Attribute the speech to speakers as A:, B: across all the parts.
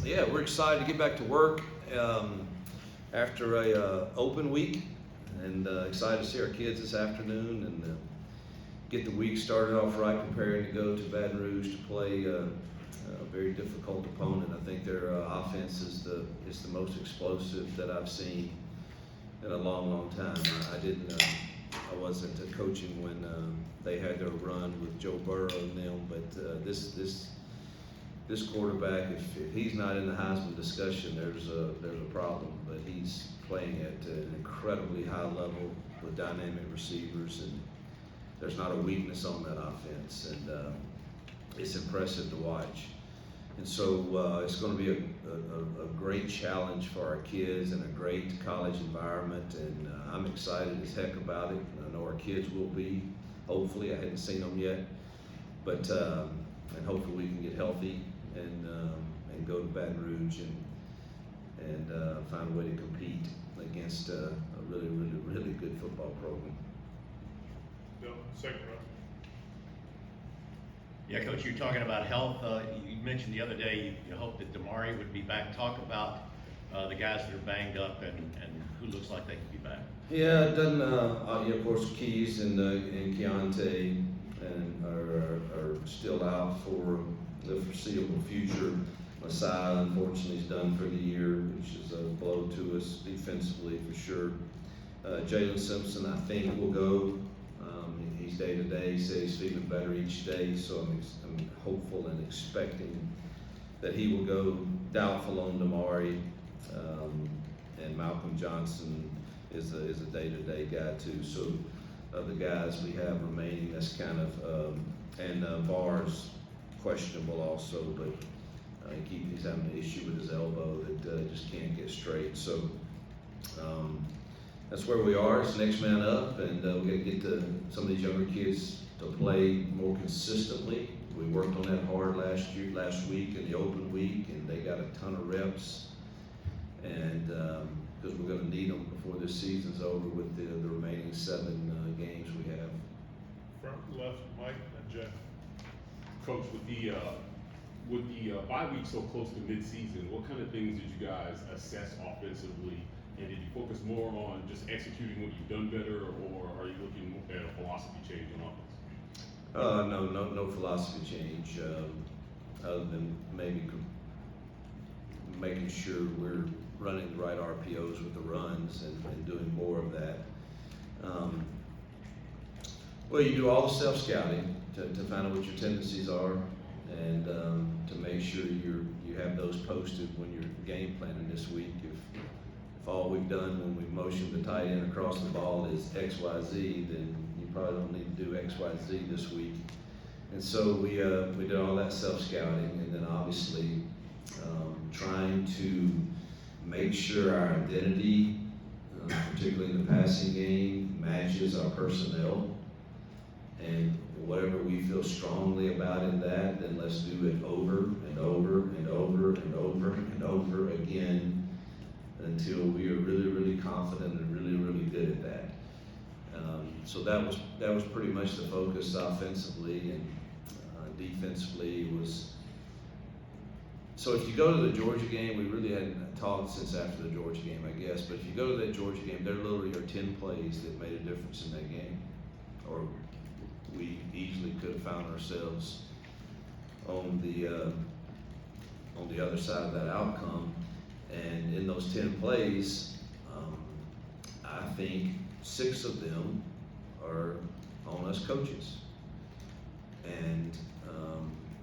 A: Yeah, we're excited to get back to work after a open week, and excited to see our kids this afternoon and get the week started off right, preparing to go to Baton Rouge to play a very difficult opponent. I think their offense is the most explosive that I've seen in a long time. I wasn't coaching when they had their run with Joe Burrow and them, but this quarterback, if he's not in the Heisman discussion, there's a problem. But he's playing at an incredibly high level with dynamic receivers, and there's not a weakness on that offense, and it's impressive to watch. And so it's going to be a great challenge for our kids and a great college environment, and I'm excited as heck about it. I know our kids will be. Hopefully, I haven't seen them yet, but and hopefully we can get healthy and go to Baton Rouge and find a way to compete against a really good football program.
B: No, second row.
C: Yeah, Coach, you're talking about health. You mentioned the other day you hope that Damari would be back. Talk about the guys that are banged up and who looks like they could be back.
A: Yeah, it doesn't. Of course, Keys and Keontae are still out for the foreseeable future. Masai, unfortunately, is done for the year, which is a blow to us defensively for sure. Jalen Simpson, I think, will go. He's day to day. He says he's feeling better each day, so I'm hopeful and expecting that he will go. Doubtful on Damari, and Malcolm Johnson is a day-to-day guy too. So the guys we have remaining, that's kind of and Barr's questionable also, but he's having an issue with his elbow that just can't get straight. So that's where we are. It's next man up, and we got to get some of these younger kids to play more consistently. We worked on that hard last week in the open week, and they got a ton of reps. And because we're going to need them before this season's over with the remaining 7 games we have.
B: Front left, Mike and Jeff.
D: Coach, with the bye week so close to mid-season, what kind of things did you guys assess offensively? And did you focus more on just executing what you've done better, or are you looking at a philosophy change on offense?
A: No philosophy change, other than maybe making sure we're running the right RPOs with the runs and doing more of that. Well, you do all the self-scouting to find out what your tendencies are, and to make sure you have those posted when you're game planning this week. If all we've done when we motioned the tight end across the ball is X, Y, Z, then you probably don't need to do X, Y, Z this week. And so we did all that self-scouting, and then obviously trying to make sure our identity, particularly in the passing game, matches our personnel. And whatever we feel strongly about in that, then let's do it over and over and over and over and over again until we are really confident and really good at that. So that was pretty much the focus offensively, and defensively was. So if you go to the Georgia game, we really hadn't talked since after the Georgia game, I guess. But if you go to that Georgia game, there literally are 10 plays that made a difference in that game, or we easily could have found ourselves on the other side of that outcome. And in those 10 plays, I think 6 of them are on us coaches, and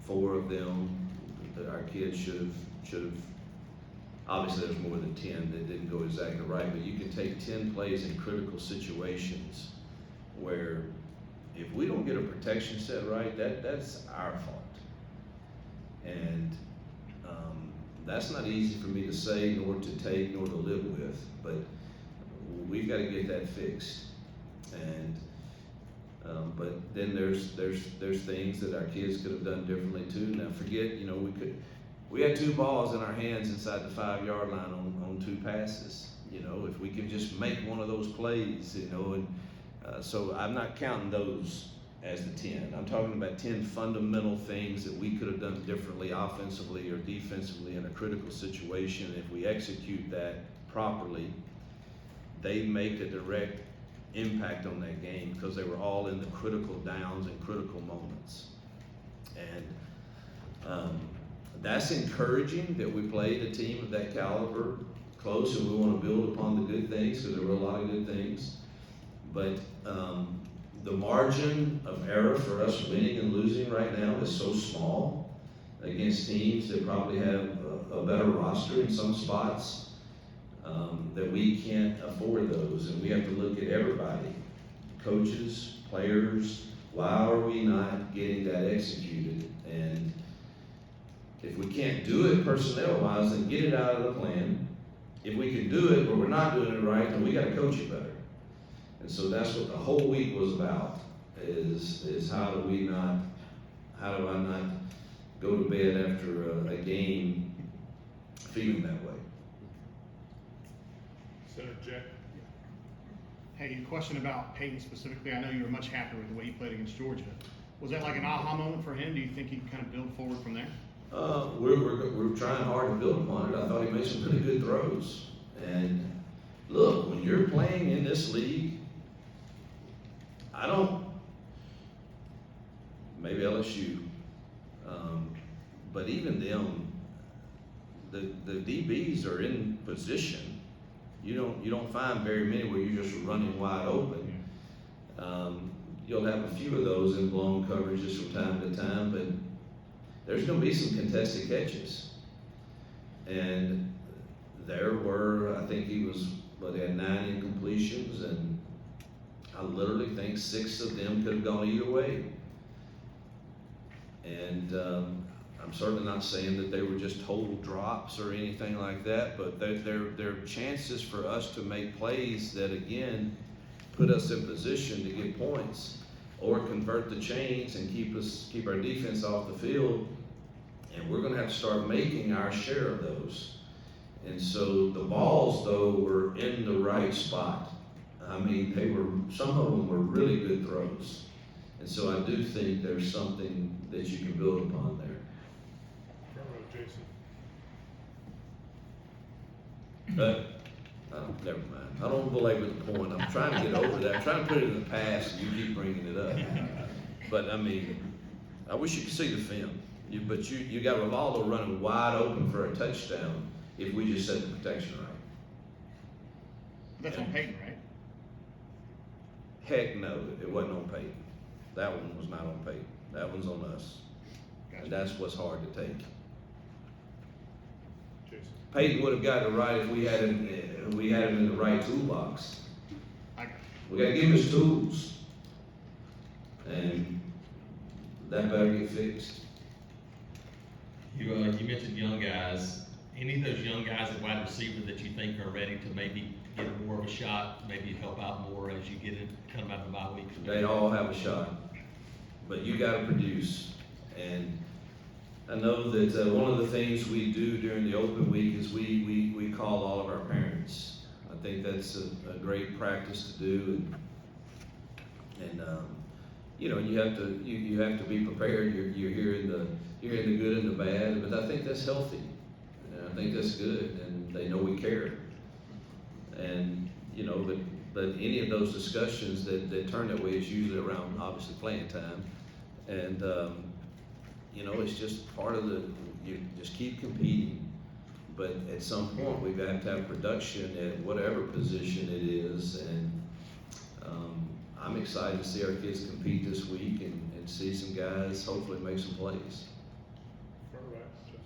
A: 4 of them that our kids should have. Obviously, there's more than 10 that didn't go exactly right, but you can take 10 plays in critical situations where if we don't get a protection set right, that's our fault. And that's not easy for me to say, nor to take, nor to live with, but we've got to get that fixed. And but then there's things that our kids could have done differently too. Now forget, we had 2 balls in our hands inside the 5-yard line on 2 passes. If we can just make one of those plays, and so I'm not counting those as the 10. I'm talking about 10 fundamental things that we could have done differently offensively or defensively in a critical situation. If we execute that properly, they make a direct impact on that game because they were all in the critical downs and critical moments. And that's encouraging that we played a team of that caliber close, and we want to build upon the good things because there were a lot of good things. But the margin of error for us winning and losing right now is so small against teams that probably have a better roster in some spots, that we can't afford those. And we have to look at everybody, coaches, players. Why are we not getting that executed? And if we can't do it personnel-wise, then get it out of the plan. If we can do it, but we're not doing it right, then we got to coach it better. And so that's what the whole week was about, is how do I not go to bed after a game feeling that way.
B: Senator Jack.
E: Hey, a question about Peyton specifically. I know you were much happier with the way he played against Georgia. Was that like an aha moment for him? Do you think he can kind of build forward from there?
A: We're trying hard to build upon it. I thought he made some pretty good throws. And look, when you're playing in this league, maybe LSU, but even them, the DBs are in position. You don't find very many where you're just running wide open. You'll have a few of those in blown coverages from time to time, but there's going to be some contested catches. And there were, I think he had 9 incompletions, and I literally think 6 of them could have gone either way. And I'm certainly not saying that they were just total drops or anything like that, but they're chances for us to make plays that, again, put us in position to get points or convert the chains and keep our defense off the field. And we're going to have to start making our share of those. And so the balls, though, were in the right spot. I mean, some of them were really good throws. And so I do think there's something that you can build upon there.
B: Front row, Jason.
A: But, never mind. I don't belabor the point. I'm trying to get over that. I'm trying to put it in the past, and you keep bringing it up. But, I mean, I wish you could see the film. But you got Rivaldo running wide open for a touchdown if we just set the protection right.
E: That's on Peyton, right?
A: Heck no, it wasn't on Peyton. That one was not on Peyton. That one's on us.
E: Gotcha.
A: And that's what's hard to take.
B: Jason.
A: Peyton would have gotten it right if we had him in the right toolbox.
E: I got
A: We gotta give him his tools. And that better get fixed.
F: You mentioned young guys. Any of those young guys at wide receiver that you think are ready to maybe get more of a shot, maybe help out more as you come out of the bye week?
A: They all have a shot, but you gotta produce. And I know that one of the things we do during the open week is we call all of our parents. I think that's a great practice to do. And you know, you have to be prepared. You're hearing the good and the bad, but I think that's healthy. And I think that's good, and they know we care. And you know, but any of those discussions that turn that way is usually around obviously playing time, and you know, it's just part of you just keep competing. But at some point, we've got to have production at whatever position it is, and I'm excited to see our kids compete this week and see some guys hopefully make some plays.
B: Front right, Justin.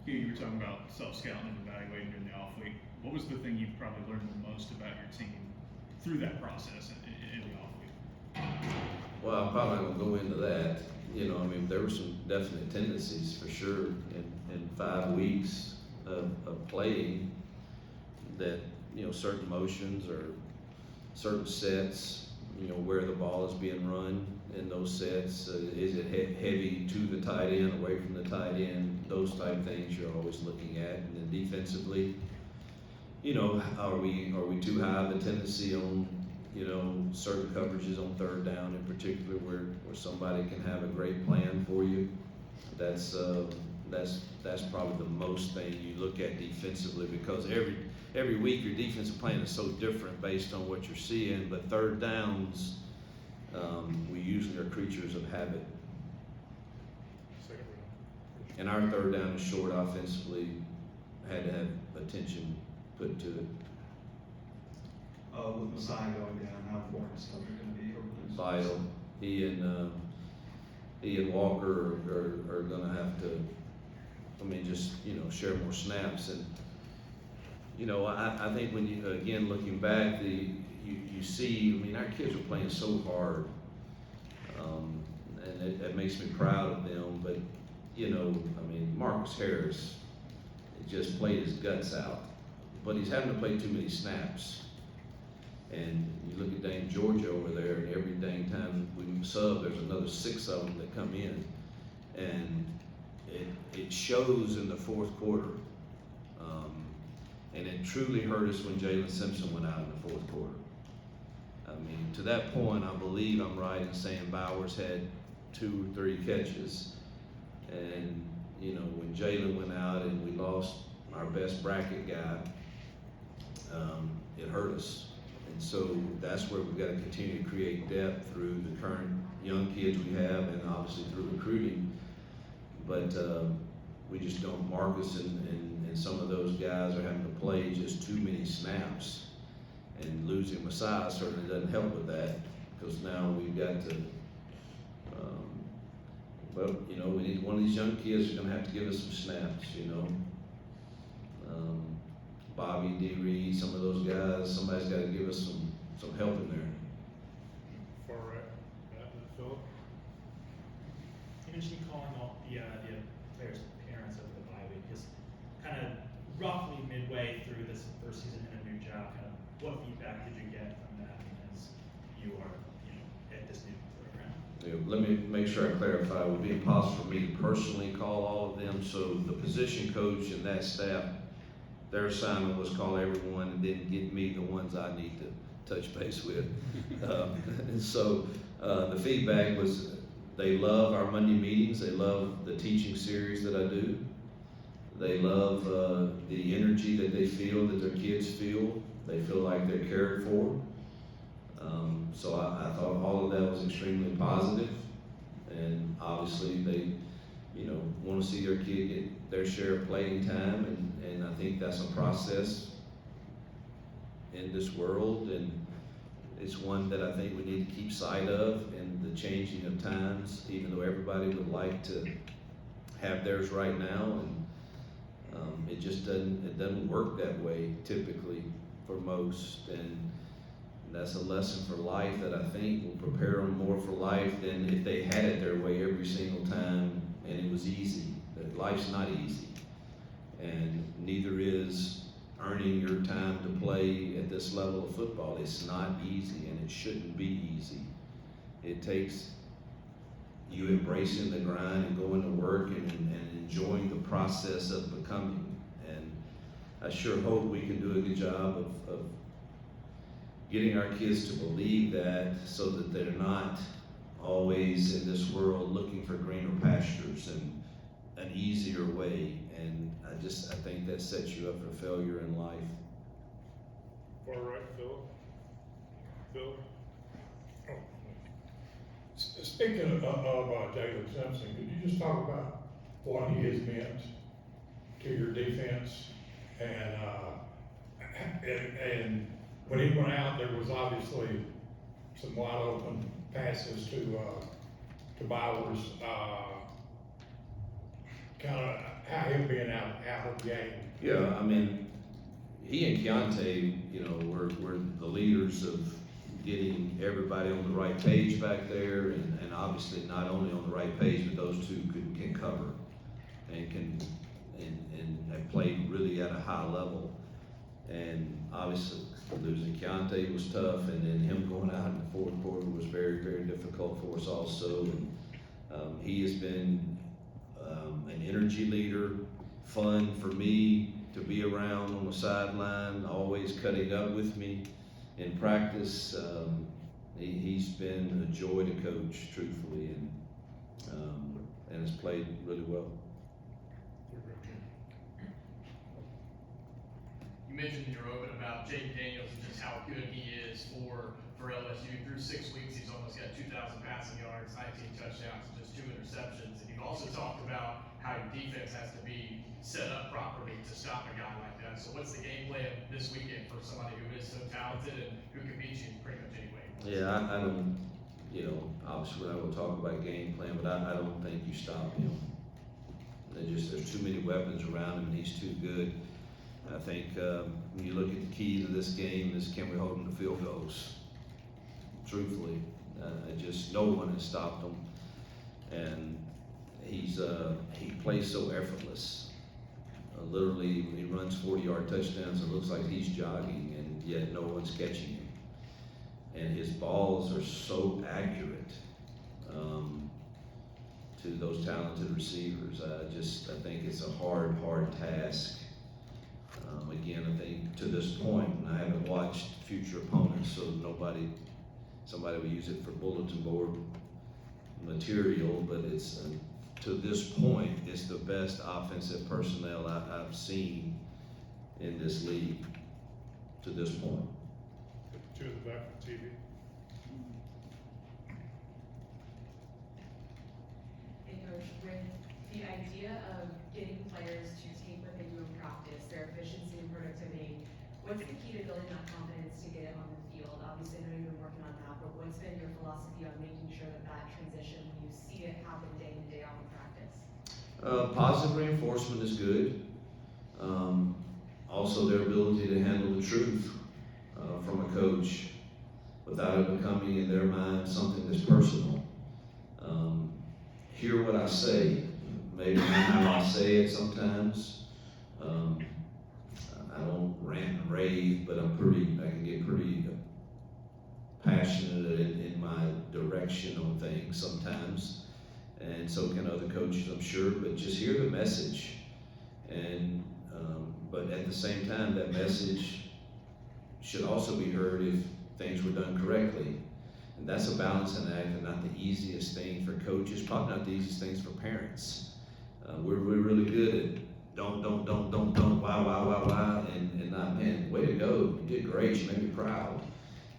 G: Hugh, you were talking about self-scouting and evaluating during the off week. What was the thing you've probably learned the most about your team through that process in the off week?
A: Well, I'm probably not gonna go into that. You know, I mean, there were some definite tendencies for sure in 5 weeks of playing that, you know, certain motions or certain sets, you know, where the ball is being run in those sets. Is it heavy to the tight end, away from the tight end? Those type things you're always looking at. And then defensively, you know, are we too high of a tendency on you know, certain coverages on third down in particular where somebody can have a great plan for you. That's probably the most thing you look at defensively, because every week your defensive plan is so different based on what you're seeing. But third downs, we usually are creatures of habit.
B: Second reading.
A: And our third down is short offensively, had to have attention put to it.
H: With Messiah going down, how important is Cover going to be over those?
A: Vital. He and Walker are gonna have to, I mean, just, you know, share more snaps. And, you know, I think when you, again, looking back, you see, I mean, our kids are playing so hard. And it makes me proud of them. But, you know, I mean, Marcus Harris just played his guts out, but he's having to play too many snaps. And you look at dang Georgia over there, and every dang time we sub, there's another 6 of them that come in. And it shows in the fourth quarter. And it truly hurt us when Jalen Simpson went out in the fourth quarter. I mean, to that point, I believe I'm right in saying Bowers had 2 or 3 catches. And, you know, when Jalen went out and we lost our best bracket guy, it hurt us. And so that's where we've got to continue to create depth through the current young kids we have, and obviously through recruiting. But we just don't. Marcus and some of those guys are having to play just too many snaps. And losing Messiah certainly doesn't help with that, because now we've got to, well, you know, we need one of these young kids who's going to have to give us some snaps, you know. Bobby, D. Reed, some of those guys, somebody's got to give us some help in there.
B: Far right, Matt and Philip.
I: You mentioned calling all the players' parents over the bye week. Just kind of roughly midway through this first season in a new job, kind of what feedback did you get from them as you are, you know, at this new program?
A: Yeah, let me make sure I clarify. It would be impossible for me to personally call all of them. So the position coach and that staff, their assignment was call everyone and then get me the ones I need to touch base with. And so the feedback was they love our Monday meetings. They love the teaching series that I do. They love the energy that they feel, that their kids feel. They feel like they're cared for. So I thought all of that was extremely positive. And obviously they, you know, want to see their kid get their share of playing time, and I think that's a process in this world, and it's one that I think we need to keep sight of in the changing of times, even though everybody would like to have theirs right now, and it just doesn't work that way typically for most, and that's a lesson for life that I think will prepare them more for life than if they had it their way every single time and it was easy. That life's not easy, and neither is earning your time to play at this level of football. It's not easy, and it shouldn't be easy. It takes you embracing the grind and going to work and enjoying the process of becoming. And I sure hope we can do a good job of getting our kids to believe that, so that they're not always in this world looking for greener pastures and an easier way. And I think that sets you up for failure in life.
B: Far right, Philip. Phil? Oh,
J: Speaking of Jalen Simpson, could you just talk about what he has meant to your defense? And when he went out, there was obviously some wide open passes to Bowers. Kind of how him being out of the game.
A: Yeah, I mean, he and Keontae, you know, were the leaders of getting everybody on the right page back there, and obviously not only on the right page, but those two can cover and have played really at a high level. And obviously losing Keontae was tough, and then him going out in the fourth quarter was very, very difficult for us also. And he has been an energy leader, fun for me to be around on the sideline, always cutting up with me in practice, he's been a joy to coach, truthfully, and has played really well.
K: You mentioned in your open about Jake Daniels and just how good he is for LSU. Through 6 weeks, he's almost got 2,000 passing yards, 19 touchdowns, and just 2 interceptions. And you've also talked about how your defense has to be set up properly to stop a guy like that. So what's the game plan this weekend for somebody who is so talented and who can beat you pretty much any way?
A: Yeah, I don't, obviously we're not gonna talk about game plan, but I don't think you stop him. There's too many weapons around him, and he's too good. I think when you look at the key to this game is, can we hold him to field goals? Truthfully, no one has stopped him, and he plays so effortless. Literally, he runs 40-yard touchdowns. It looks like he's jogging, and yet no one's catching him. And his balls are so accurate to those talented receivers. I think it's a hard task. Again, I think to this point, and I haven't watched future opponents, so somebody will use it for bulletin board material, but it's to this point, it's the best offensive personnel I've seen in this league to this point.
B: Two in the back of the TV.
L: Hey Coach, with the idea of getting players to take what they do in practice, their efficiency and productivity, what's the key to building that confidence to get it on the field? Obviously, I know you've been working on that, but what's been your philosophy on making sure that transition, when you see it happen day in and day out in practice?
A: Positive reinforcement is good. Also, their ability to handle the truth from a coach without it becoming in their mind something that's personal. Hear what I say, maybe not how I say it sometimes. I don't rant and rave, but I can get pretty passionate in my direction on things sometimes, and so can other coaches, I'm sure. But just hear the message, and but at the same time, that message should also be heard if things were done correctly. And that's a balancing act, and not the easiest thing for coaches, probably not the easiest things for parents. We're really good at don't, why, and not, man, way to go, you did great, you made me proud.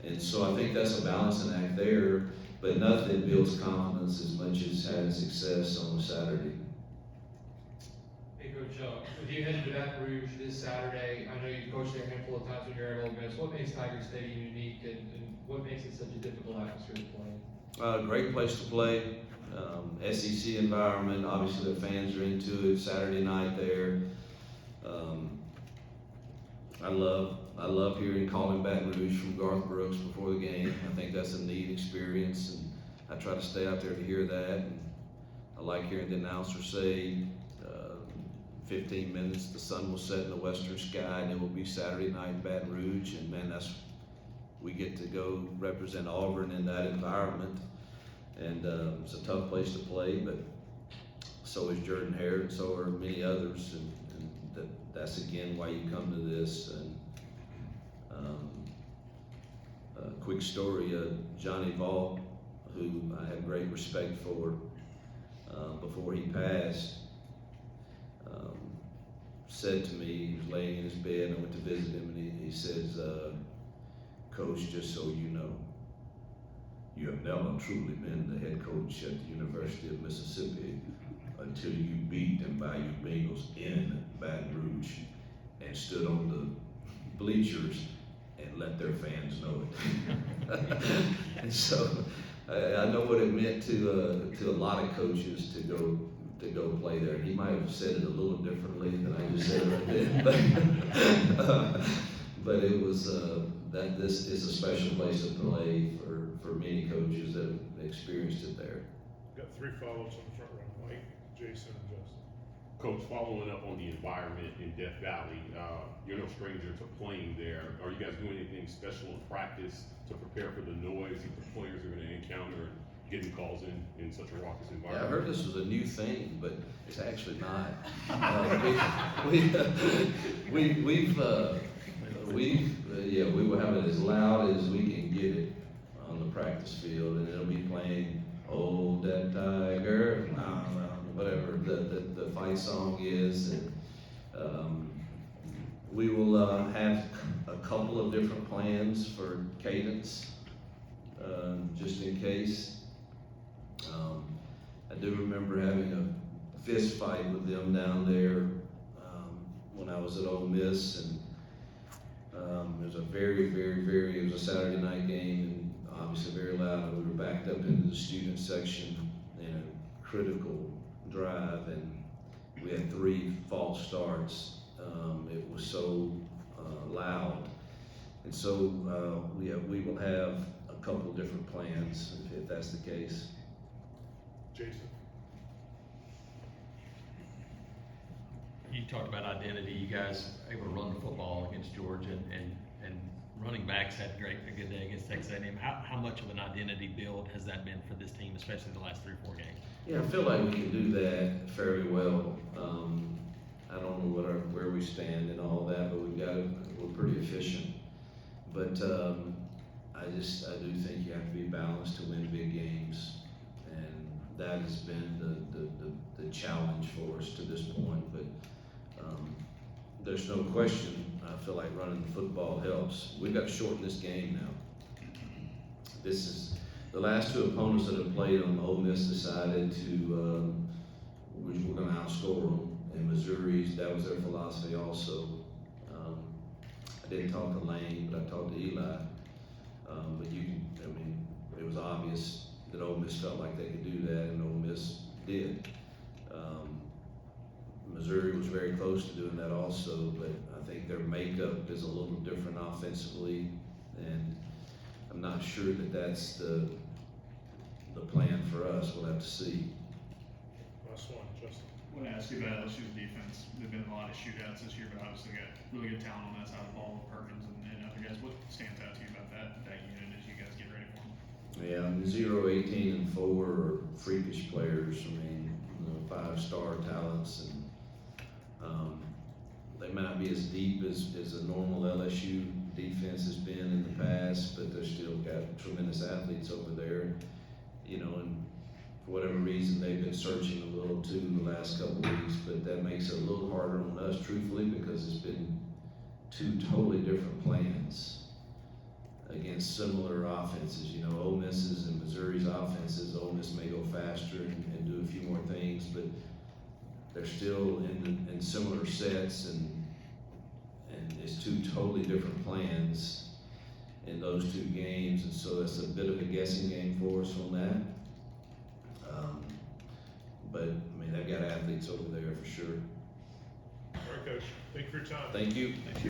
A: And so I think that's a balancing act there, but nothing builds confidence as much as having success on a Saturday.
M: Hey Coach, with you headed to Baton Rouge this Saturday, I know you've coached there a handful of times when you're at Ole Miss. What makes Tiger Stadium unique, and what makes it such a difficult atmosphere to play?
A: Great place to play. SEC environment, obviously the fans are into it. Saturday night there. I love hearing Calling Baton Rouge from Garth Brooks before the game. I think that's a neat experience, and I try to stay out there to hear that. And I like hearing the announcer say 15 minutes, the sun will set in the western sky, and it will be Saturday night in Baton Rouge. And man, we get to go represent Auburn in that environment. And it's a tough place to play, but so is Jordan Hare, and so are many others, and that's again why you come to this. And a quick story, Johnny Vaught, who I have great respect for, before he passed, said to me, he was laying in his bed, I went to visit him, and he says, Coach, just so you know, you have never truly been the head coach at the University of Mississippi until you beat them Bayou Bengals in Baton Rouge and stood on the bleachers and let their fans know it. And so I know what it meant to a lot of coaches to go play there. He might have said it a little differently than I just said right then, but it was that this is a special place to play for many coaches that have experienced it there.
B: Got 3 follow-ups on the front row, Mike, Jason, and Justin.
D: Coach, following up on the environment in Death Valley, you're no stranger to playing there. Are you guys doing anything special in practice to prepare for the noise that the players are going to encounter, getting calls in such a raucous environment?
A: Yeah, I heard this was a new thing, but it's actually not. we will have it as loud as we can get it on the practice field, and it'll be playing "Hold That Tiger," whatever the fight song is, and we will have a couple of different plans for cadence, just in case. I do remember having a fist fight with them down there when I was at Ole Miss, and it was a it was a Saturday night game, and obviously very loud, and we were backed up into the student section in a critical drive, and we had 3 false starts. It was so loud, and so we will have a couple different plans if that's the case.
B: Jason?
F: You talked about identity. You guys able to run the football against Georgia, and running backs had a good day against Texas A&M. How much of an identity build has that been for this team, especially the last 3 or 4 games?
A: Yeah, I feel like we can do that fairly well. I don't know where we stand and all that, but we're pretty efficient. But I do think you have to be balanced to win big games, and that has been the challenge for us to this point. But there's no question, I feel like running the football helps. We've got to shorten this game now. This is the last 2 opponents that have played on Ole Miss decided to we're going to outscore them. And Missouri's, that was their philosophy also. I didn't talk to Lane, but I talked to Eli. But it was obvious that Ole Miss felt like they could do that, and Ole Miss did. Missouri was very close to doing that also, but I think their makeup is a little different offensively, and I'm not sure that that's the plan for us. We'll have to see.
B: Last one, Justin.
G: I want to ask you about LSU's defense. There've been a lot of shootouts this year, but obviously got really good talent on that side of the ball with Perkins and other guys. What stands out to you about that unit as you guys get ready for them?
A: Yeah, 0, 18, and 4 are freakish players. I mean, 5-star talents, and they may not be as deep as a normal LSU defense has been in the past, but they've still got tremendous athletes over there. And for whatever reason, they've been searching a little too the last couple of weeks, but that makes it a little harder on us, truthfully, because it's been 2 totally different plans against similar offenses. Ole Miss's and Missouri's offenses, Ole Miss may go faster and do a few more things, but they're still in similar sets, and it's 2 totally different plans in those 2 games, and so that's a bit of a guessing game for us on that. But they've got athletes over there for sure.
B: All right, Coach. Thank you for your time.
A: Thank you.